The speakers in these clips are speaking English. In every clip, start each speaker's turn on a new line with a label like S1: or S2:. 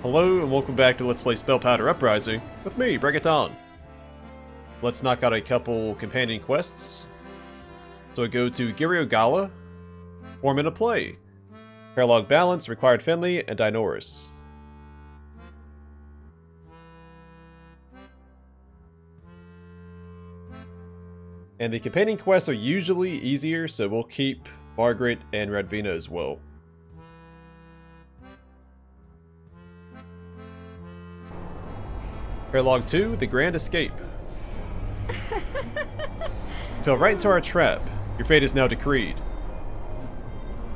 S1: Hello and welcome back to Let's Play Spellpowder Uprising with me, Margaret. Let's knock out a couple companion quests. So I go to Gala, form into play. Paralog balance, required Finley, and Dainoras. And the companion quests are usually easier, so we'll keep Margaret and Radvina as well. Paralog 2, The Grand Escape. Fell right into our trap. Your fate is now decreed.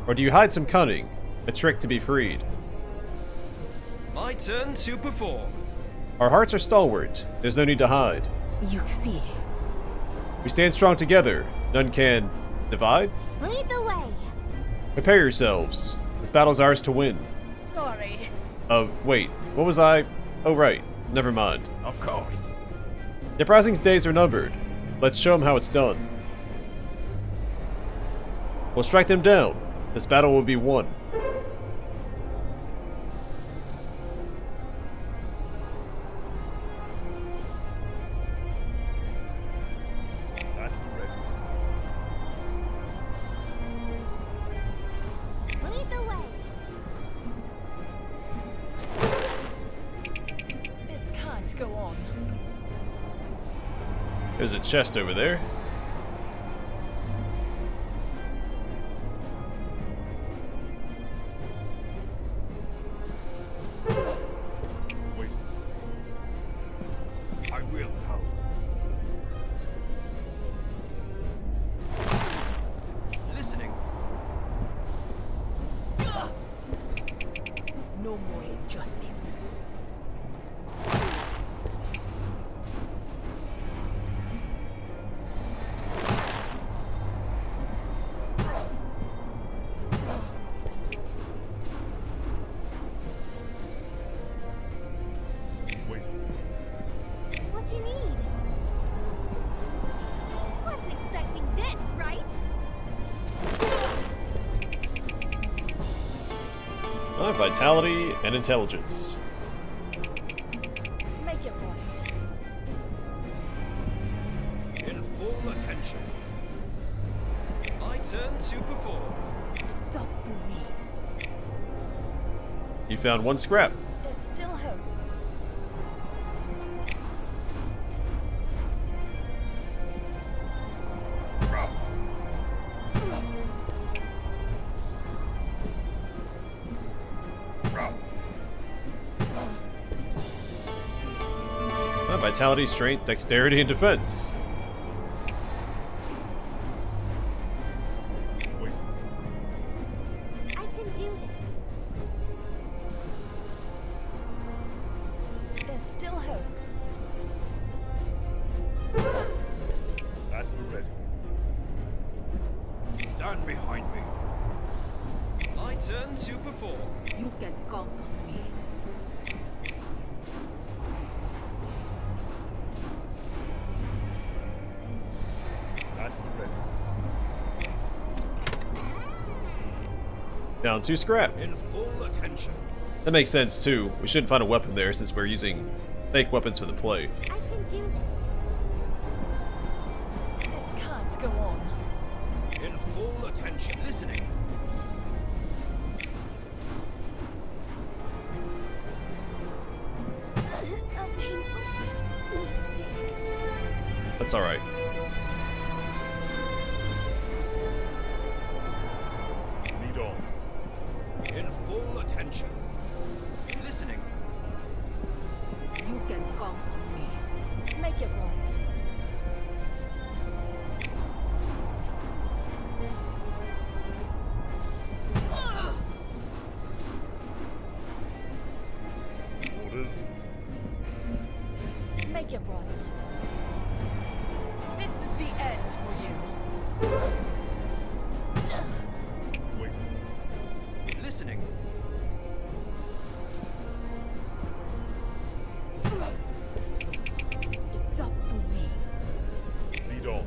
S1: Or do you hide some cunning, a trick to be freed?
S2: My turn to perform.
S1: Our hearts are stalwart. There's no need to hide.
S3: You see.
S1: We stand strong together. None can divide.
S3: Lead the way.
S1: Prepare yourselves. This battle's ours to win.
S3: Sorry.
S1: Wait. What was I? Oh, right. Never mind.
S2: Of course.
S1: The Uprising's days are numbered. Let's show them how it's done. We'll strike them down. This battle will be won.
S2: That's ready.
S3: Lead the way. This can't go on.
S1: There's a chest over there.
S2: Wait. I will help. Listening.
S3: No more injustice.
S2: Wait.
S3: What do you need? Wasn't expecting this, right?
S1: Vitality and intelligence.
S3: Make it right.
S2: In full attention. My turn to perform.
S3: It's up to me.
S1: You found one scrap.
S3: There's still hope.
S1: Vitality, strength, dexterity, and defense.
S2: Wait.
S3: I can do this. There's still hope.
S2: That's ready. Stand behind me. My turn to perform.
S3: You can count on me.
S2: That's ready.
S1: Down 2 scrap.
S2: In full attention.
S1: That makes sense too. We shouldn't find a weapon there since we're using fake weapons for the play.
S3: I can do this. This can't go on.
S2: In full attention. Listening.
S3: A painful mistake.
S1: That's alright.
S2: Lead on. In full attention. Listening.
S3: You can count on me. Make it right.
S2: Orders.
S3: Make it right. This is the end for you.
S2: Wait. Listening.
S3: It's up to me.
S2: Lead on.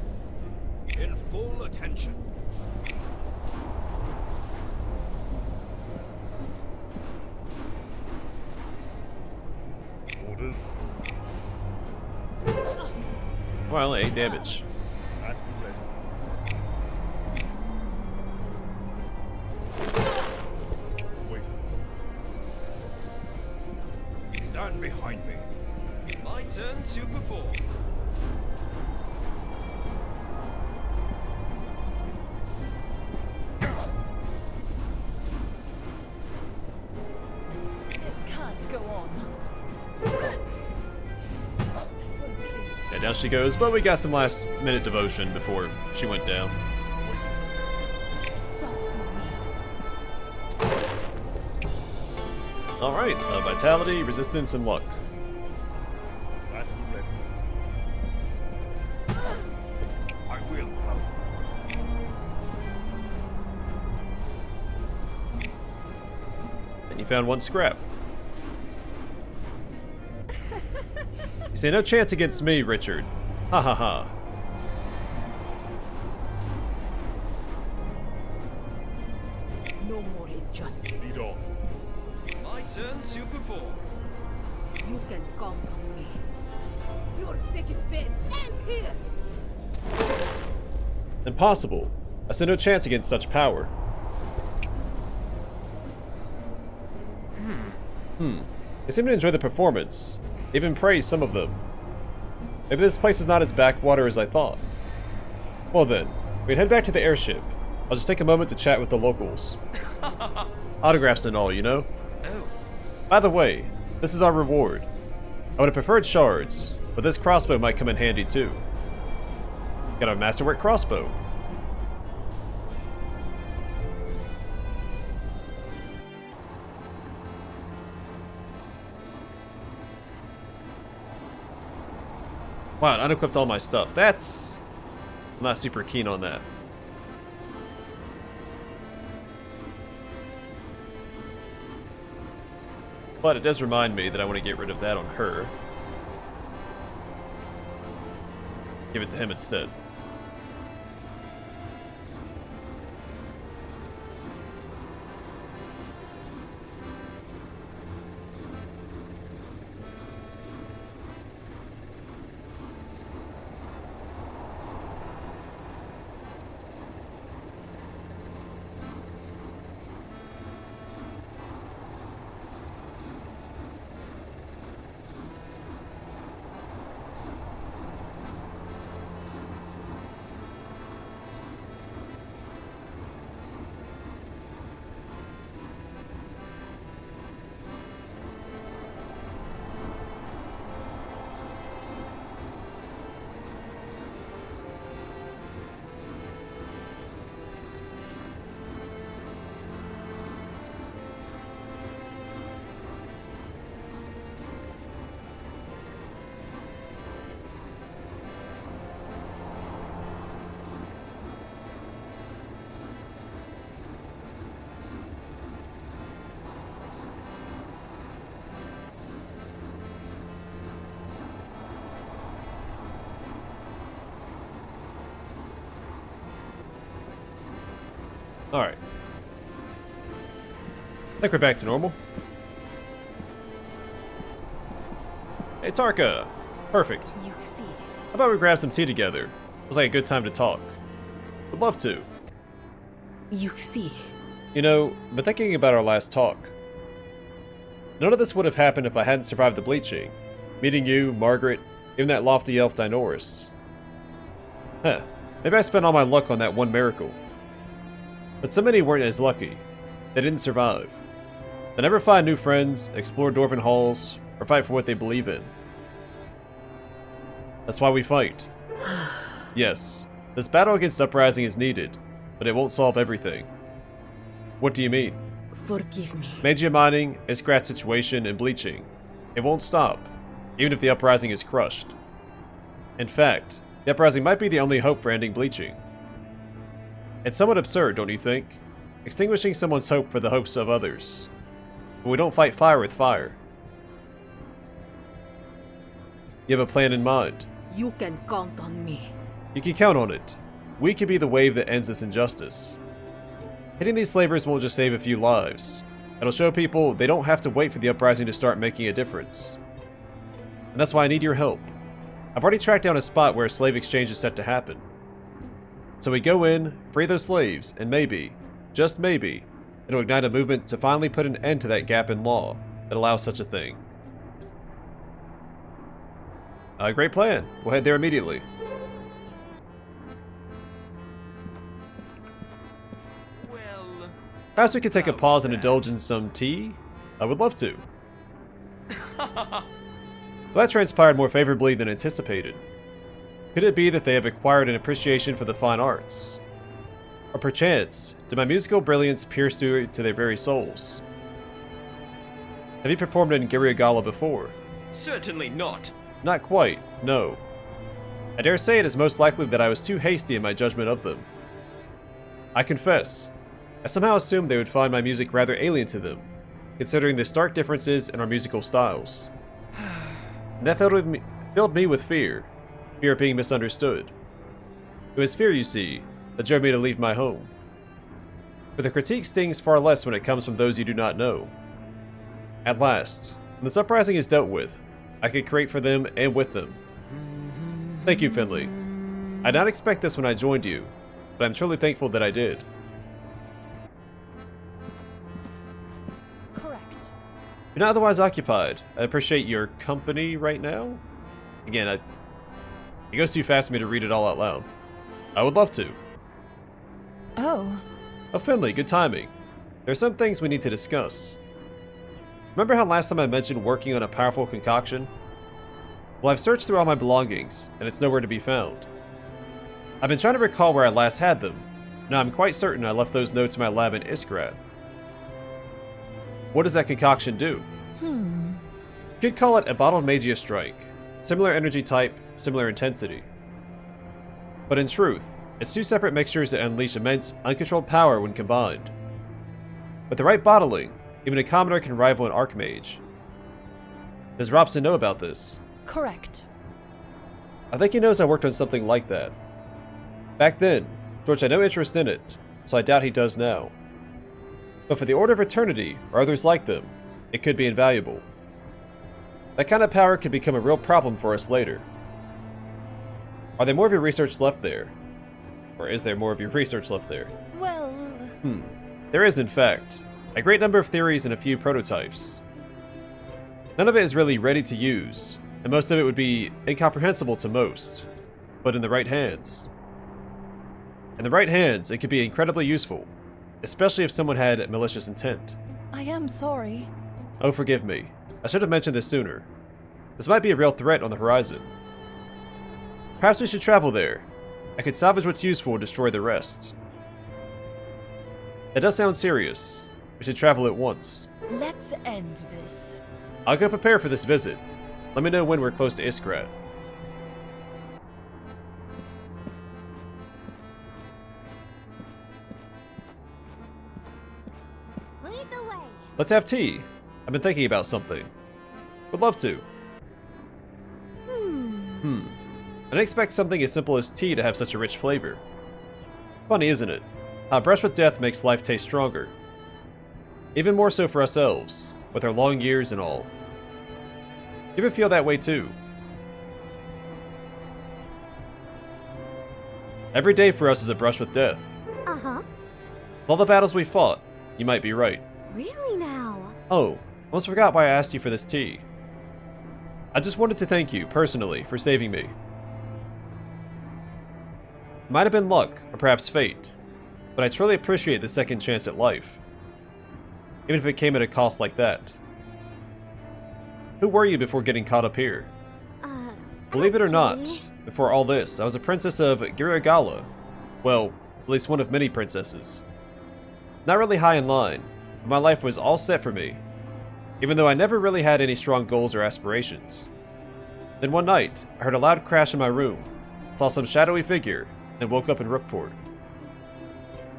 S2: In full attention.
S4: Orders.
S1: Well, 8 damage.
S4: As we ready. Waiting. Stand behind me.
S2: My turn to perform.
S3: This can't go on.
S1: Yeah, down she goes, but we got some last minute devotion before she went down.
S4: Waiting.
S3: It's up to me.
S1: Alright, vitality, resistance, and luck.
S4: As we ready. I will help.
S1: And you found 1 scrap. You say no chance against me, Richard. Ha ha ha.
S3: No more injustice.
S4: Lead on.
S2: My turn to perform.
S3: You can count on me. Your wicked face ends here.
S1: Impossible. I stand no chance against such power. They seem to enjoy the performance. Even praise some of them. Maybe this place is not as backwater as I thought. Well then, we can head back to the airship. I'll just take a moment to chat with the locals. Autographs and all, you know?
S2: Oh,
S1: By the way, this is our reward. I would have preferred shards, but this crossbow might come in handy too. Got a masterwork crossbow. Wow, it unequipped all my stuff. I'm not super keen on that. But it does remind me that I want to get rid of that on her. Give it to him instead. Alright. I think we're back to normal. Hey, Tarka! Perfect.
S3: You see.
S1: How about we grab some tea together? Feels like a good time to talk. Would love to.
S3: You see.
S1: You know, been thinking about our last talk. None of this would have happened if I hadn't survived the bleaching. Meeting you, Margaret, even that lofty elf Dainoras. Huh. Maybe I spent all my luck on that one miracle. But so many weren't as lucky. They didn't survive. They never find new friends, explore dwarven halls, or fight for what they believe in. That's why we fight. Yes, this battle against Uprising is needed, but it won't solve everything. What do you mean?
S3: Forgive me.
S1: Magia mining, Iskrat situation, and bleaching. It won't stop, even if the Uprising is crushed. In fact, the Uprising might be the only hope for ending bleaching. It's somewhat absurd, don't you think? Extinguishing someone's hope for the hopes of others. But we don't fight fire with fire. You have a plan in mind.
S3: You can count on me.
S1: You can count on it. We can be the wave that ends this injustice. Hitting these slavers won't just save a few lives. It'll show people they don't have to wait for the Uprising to start making a difference. and that's why I need your help. I've already tracked down a spot where a slave exchange is set to happen. So we go in, free those slaves, and maybe, just maybe, it'll ignite a movement to finally put an end to that gap in law that allows such a thing. Great plan. We'll head there immediately.
S2: Well,
S1: Perhaps we could take a pause and indulge in some tea? I would love to. Well, that transpired more favorably than anticipated. Could it be that they have acquired an appreciation for the fine arts? Or perchance, did my musical brilliance pierce through to their very souls? Have you performed in Giriogala before?
S2: certainly not.
S1: Not quite, no. I dare say it is most likely that I was too hasty in my judgment of them. I confess, I somehow assumed they would find my music rather alien to them, considering the stark differences in our musical styles. And that filled me with fear of being misunderstood. It was fear, you see, that drove me to leave my home. But the critique stings far less when it comes from those you do not know. At last, when this uprising is dealt with, I can create for them and with them. Thank you, Finley. I did not expect this when I joined you, but I'm truly thankful that I did.
S3: Correct.
S1: You're not otherwise occupied. I appreciate your company right now. Again, it goes too fast for me to read it all out loud. I would love to.
S3: Oh.
S1: Oh, Finley, good timing. There are some things we need to discuss. Remember how last time I mentioned working on a powerful concoction? Well, I've searched through all my belongings, and it's nowhere to be found. I've been trying to recall where I last had them. Now I'm quite certain I left those notes in my lab in Iskrat. What does that concoction do? You could call it a bottled magia strike. Similar energy type, similar intensity. But in truth, it's two separate mixtures that unleash immense, uncontrolled power when combined. With the right bottling, even a commoner can rival an archmage. Does Robson know about this?
S3: Correct.
S1: I think he knows I worked on something like that. Back then, George had no interest in it, so I doubt he does now. But for the Order of Eternity, or others like them, it could be invaluable. That kind of power could become a real problem for us later. Are there more of your research left there? Or is there more of your research left there?
S3: Well...
S1: There is, in fact, a great number of theories and a few prototypes. None of it is really ready to use, and most of it would be incomprehensible to most, but in the right hands. In the right hands, it could be incredibly useful, especially if someone had malicious intent.
S3: I am sorry.
S1: Oh, forgive me. I should have mentioned this sooner. This might be a real threat on the horizon. Perhaps we should travel there. I could salvage what's useful and destroy the rest. It does sound serious. We should travel at once.
S3: Let's end this.
S1: I'll go prepare for this visit. Let me know when we're close to Iskrat.
S3: Lead the way.
S1: Let's have tea. I've been thinking about something. Would love to. I didn't expect something as simple as tea to have such a rich flavor. Funny, isn't it? How a brush with death makes life taste stronger. Even more so for us elves, with our long years and all. You ever feel that way too? Every day for us is a brush with death.
S3: Uh-huh.
S1: With all the battles we fought, you might be right.
S3: Really now?
S1: Oh, almost forgot why I asked you for this tea. I just wanted to thank you, personally, for saving me. It might have been luck, or perhaps fate, but I truly appreciate the second chance at life. Even if it came at a cost like that. Who were you before getting caught up here? Believe it or not,
S3: actually-
S1: before all this, I was a princess of Giriogala. Well, at least one of many princesses. Not really high in line, but my life was all set for me, even though I never really had any strong goals or aspirations. Then one night, I heard a loud crash in my room, saw some shadowy figure, and woke up in Rookport.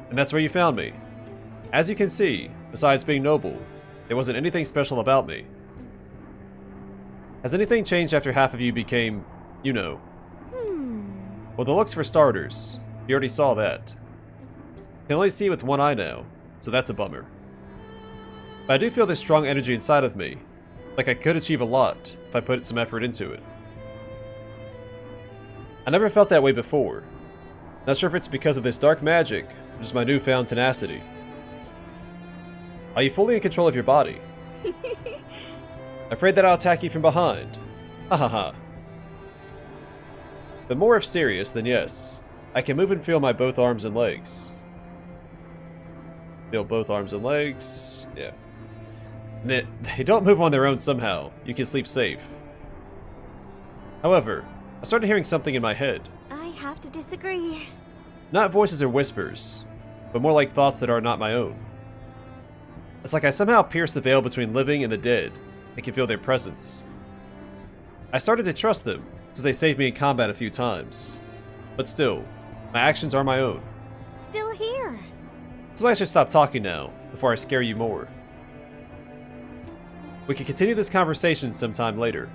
S1: And that's where you found me. As you can see, besides being noble, there wasn't anything special about me. Has anything changed after half of you became, you know? Well, the looks for starters. You already saw that. Can only see with one eye now, so that's a bummer. But I do feel this strong energy inside of me, Like I could achieve a lot if I put some effort into it. I never felt that way before. Not sure if it's because of this dark magic, or just my newfound tenacity. Are you fully in control of your body? Afraid that I'll attack you from behind? Ha ha ha. But more if serious, then yes. I can move and feel my both arms and legs. Feel both arms and legs. Yeah. They don't move on their own somehow. You can sleep safe. However, I started hearing something in my head.
S5: I have to disagree.
S1: Not voices or whispers, but more like thoughts that are not my own. It's like I somehow pierced the veil between living and the dead and can feel their presence. I started to trust them, since they saved me in combat a few times. But still, my actions are my own.
S5: Still here.
S1: Somebody should stop talking now, before I scare you more. We can continue this conversation sometime later.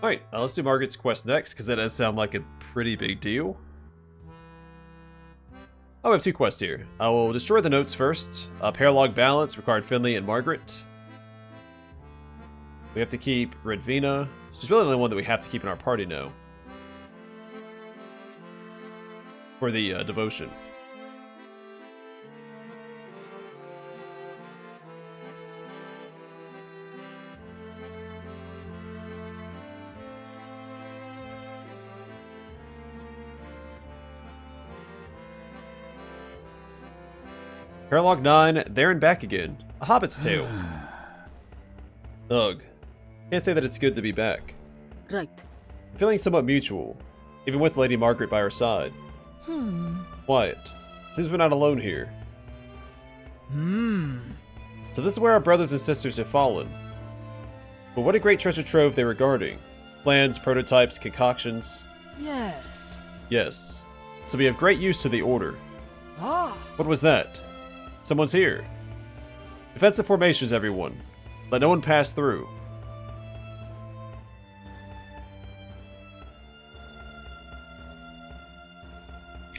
S1: Alright, let's do Margaret's quest next, because that does sound like a pretty big deal. Oh, we have two quests here. I will destroy the notes first. Paralog Balance required Finley and Margaret. We have to keep Redvina. She's really the only one that we have to keep in our party now. For the devotion. Paralog 9, there and back again. A Hobbit's Tale. Ugh. Can't say that it's good to be back.
S3: Right.
S1: Feeling somewhat mutual, even with Lady Margaret by our side. Quiet. Seems we're not alone here. So this is where our brothers and sisters have fallen. But what a great treasure trove they were guarding. Plans, prototypes, concoctions.
S3: Yes.
S1: Yes. So we have great use to the Order.
S3: Ah.
S1: What was that? Someone's here. Defensive formations, everyone. Let no one pass through.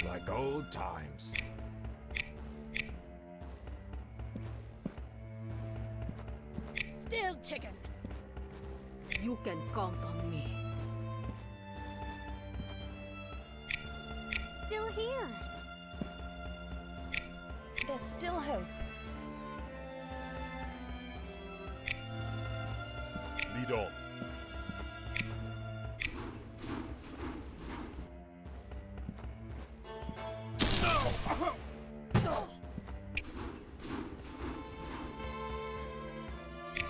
S4: Like old times.
S5: Still chicken.
S3: You can count on me.
S5: Still here. There's still hope.
S4: Lead on.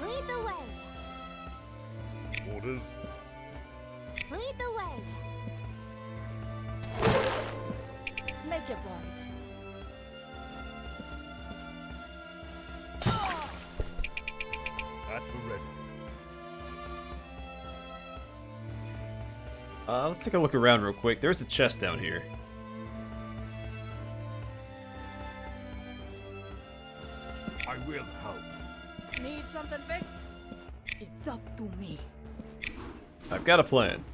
S5: Lead the way.
S4: Orders.
S5: Lead the way. Make it right.
S4: As we're ready.
S1: Let's take a look around real quick. There's a chest down here.
S4: I will help.
S5: Need something fixed?
S3: It's up to me.
S1: I've got a plan.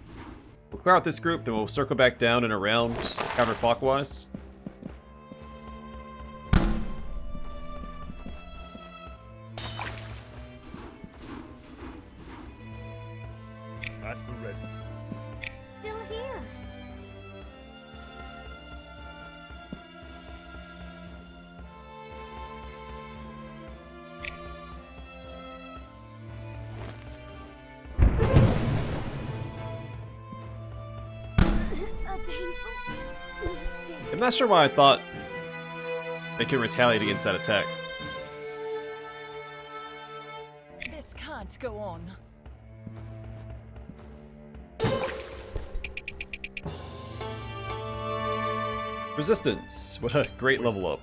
S1: We'll clear out this group, then we'll circle back down and around counterclockwise.
S4: As we're ready.
S5: Still here. A painful mistake.
S1: I'm not sure why I thought they could retaliate against that attack.
S5: This can't
S3: go on.
S1: Resistance. What a great level up.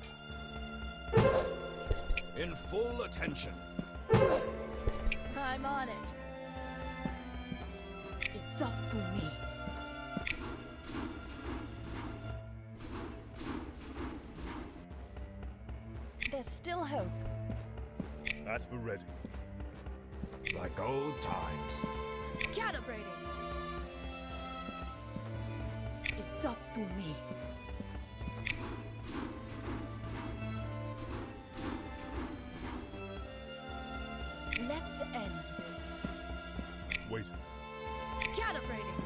S2: In full attention.
S5: I'm on it.
S3: It's up to me.
S5: There's still hope.
S4: At the ready.
S2: Like old times.
S5: Calibrating.
S3: It's up to me.
S5: Let's end this.
S4: Wait.
S5: Calibrating.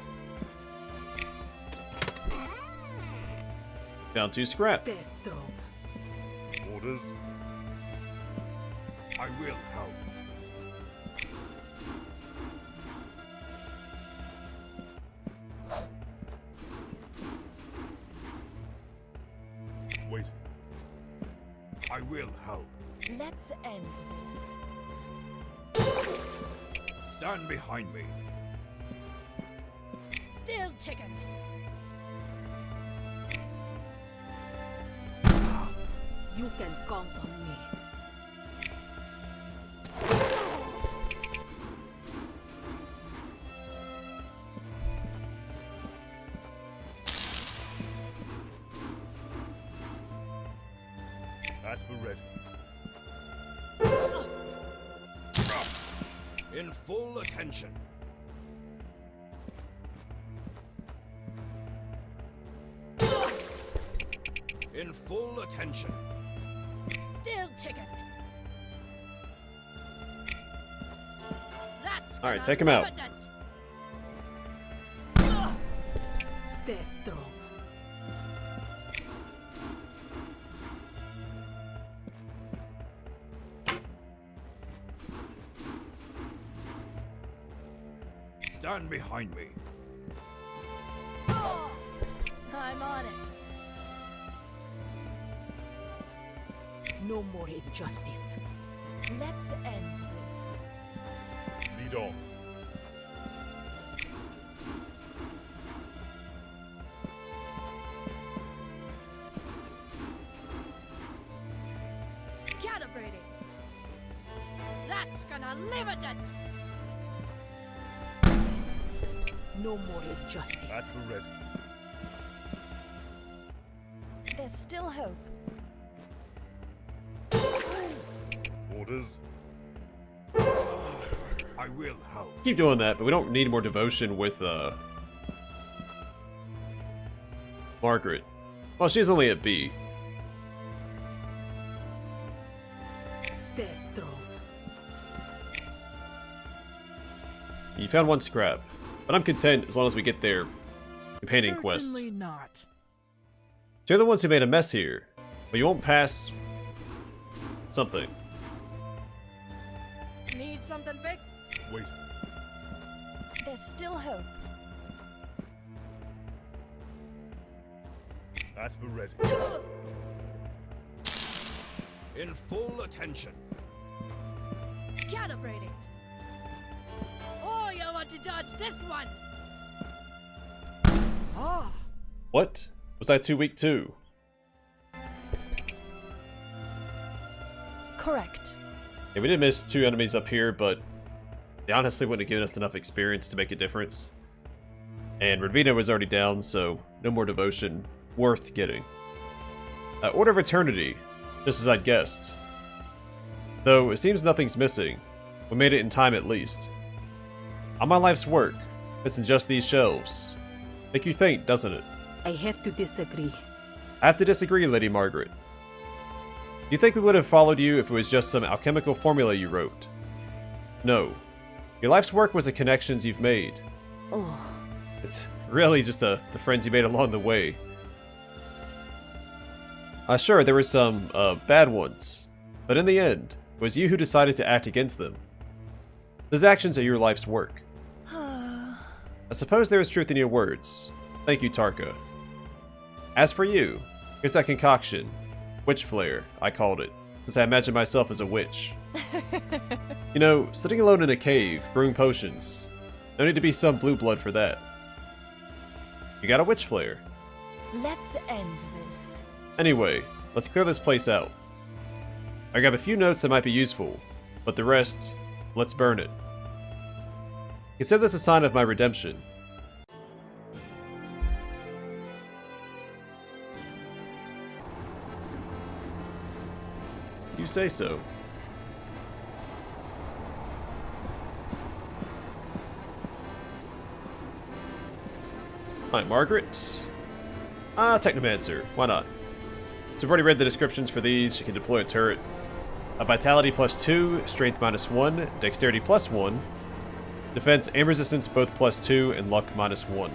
S1: Down to scrap.
S3: Stay strong.
S4: Orders. I will help. Wait. I will help.
S5: Let's end this.
S2: Stand behind me.
S5: Still ticking.
S3: You can count on me.
S4: At the ready.
S2: In full attention. In full attention.
S5: Still ticking. That's
S1: All right,
S5: gonna
S1: take him out.
S5: leave a dent.
S3: Stay strong.
S2: Stand behind me.
S5: Oh, I'm on it.
S3: No more injustice.
S5: Let's end this.
S4: Lead on.
S5: Calibrating. That's gonna leave a dent.
S3: No more
S4: At
S3: injustice.
S4: the ready.
S5: There's still hope.
S4: Orders. I will help.
S1: Keep doing that, but we don't need more devotion with Margaret. Well, she's only at B.
S3: Stay strong.
S1: You found one scrap, but I'm content as long as we get their companion quest.
S3: Certainly not.
S1: They're the ones who made a mess here, but you won't pass something.
S5: Need something fixed?
S4: Wait.
S5: There's still hope.
S4: At the ready.
S2: In full attention.
S5: Calibrating. Oh, you'll want to dodge this one.
S3: Ah,
S1: What? Was I too weak too?
S5: Correct.
S1: Yeah, we did miss 2 enemies up here, but they honestly wouldn't have given us enough experience to make a difference. And Ravina was already down, so no more devotion worth getting. Order of Eternity, just as I'd guessed. Though it seems nothing's missing. We made it in time at least. All my life's work, it's in just these shelves. Make you think, doesn't it?
S3: I have to disagree.
S1: I have to disagree, Lady Margaret. Do you think we would have followed you if it was just some alchemical formula you wrote? No. Your life's work was the connections you've made.
S3: Oh,
S1: It's really just the friends you made along the way. Sure, there were some bad ones, but in the end, it was you who decided to act against them. Those actions are your life's work. I suppose there is truth in your words. Thank you, Tarka. As for you, here's that concoction. Witch Flare, I called it. since I imagine myself as a witch. You know, sitting alone in a cave, brewing potions. No need to be some blue blood for that. You got a witch flair.
S6: Let's end this.
S1: Anyway, let's clear this place out. I grab a few notes that might be useful, but the rest, let's burn it. Consider this a sign of my redemption. You say so. Hi, Margaret. Technomancer. Why not? So I've already read the descriptions for these. You can deploy a turret. A Vitality +2, Strength -1, Dexterity +1, Defense and Resistance both +2, and Luck -1.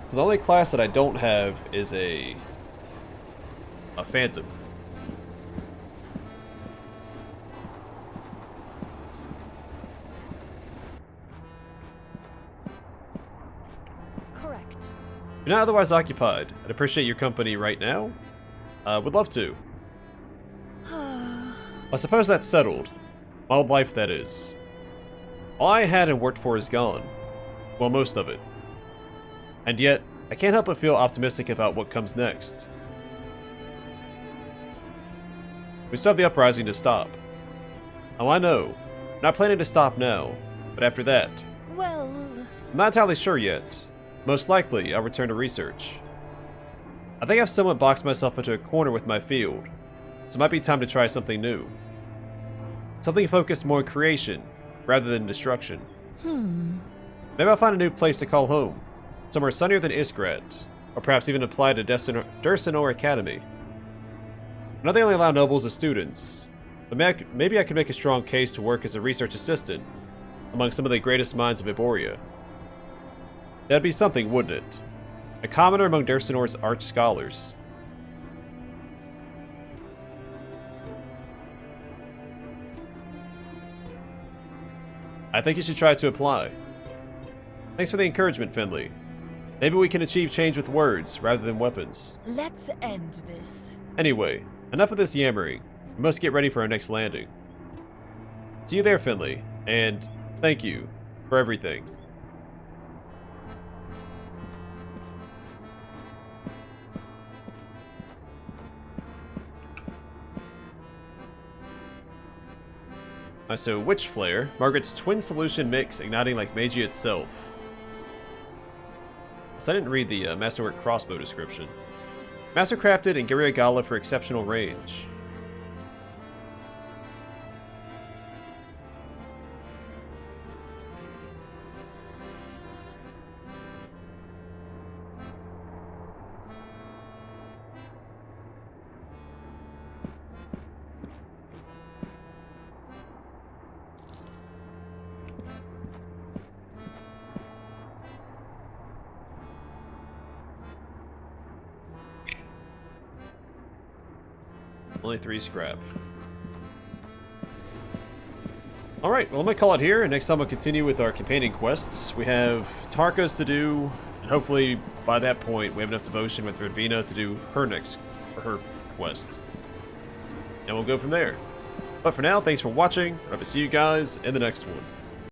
S1: So the only class that I don't have is a Phantom.
S6: Correct.
S1: You're not otherwise occupied. I'd appreciate your company right now. Would love to. I suppose that's settled. My old life, that is. All I had and worked for is gone. Well, most of it. And yet, I can't help but feel optimistic about what comes next. We still have the Uprising to stop. Oh, I know. I'm not planning to stop now, but after that.
S6: Well,
S1: I'm not entirely sure yet. Most likely, I'll return to research. I think I've somewhat boxed myself into a corner with my field, so it might be time to try something new. Something focused more on creation, rather than destruction. Maybe I'll find a new place to call home, somewhere sunnier than Iskrat, or perhaps even apply to Dainoras Academy. I know they only allow nobles as students, but maybe I could make a strong case to work as a research assistant among some of the greatest minds of Iboria. That'd be something, wouldn't it? A commoner among Dainoras' arch scholars. I think you should try to apply. Thanks for the encouragement, Finley. Maybe we can achieve change with words rather than weapons.
S6: let's end this.
S1: Anyway, enough of this yammering. We must get ready for our next landing. See you there, Finley, and thank you for everything. So Witch Flare, Margaret's twin solution mix igniting like Meiji itself. So I didn't read the Masterwork crossbow description. Mastercrafted in Gala for exceptional range. Only 3 scrap. Alright, well I'm gonna call it here, and next time we'll continue with our companion quests. We have Tarkas to do, and hopefully by that point we have enough devotion with Redvina to do her quest. And we'll go from there. But for now, thanks for watching. I hope to see you guys in the next one.